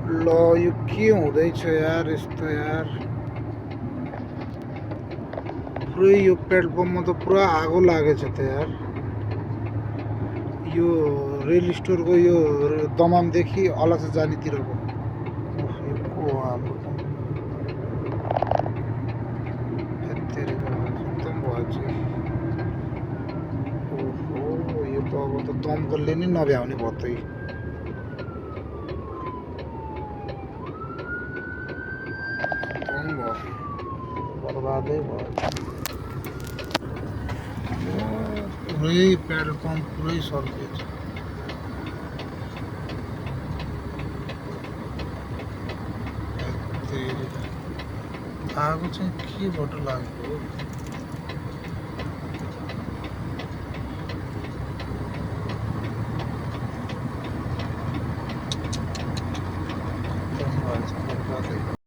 ल यो के हुँदैछ यार यस्तो यार। पुरै यो पेट्रोल पम्पमा त पुरा आगो लागेछ त यार। यो रेल स्टोरको यो दमामदेखि अलसा जानेतिरको। उफ, यो को हो हाम्रो हेत्तेरिका खत्तम भएछ। ओहो यो त अब त दमकलले नै नभ्याउने भयो त यो। खत्तम भयो, बर्बादै भयो। पुरै पेट्रोल पम्प पुरै सल्किएछ। हेत्तेरिका आगो चाहिँ केबाट लागेको हो।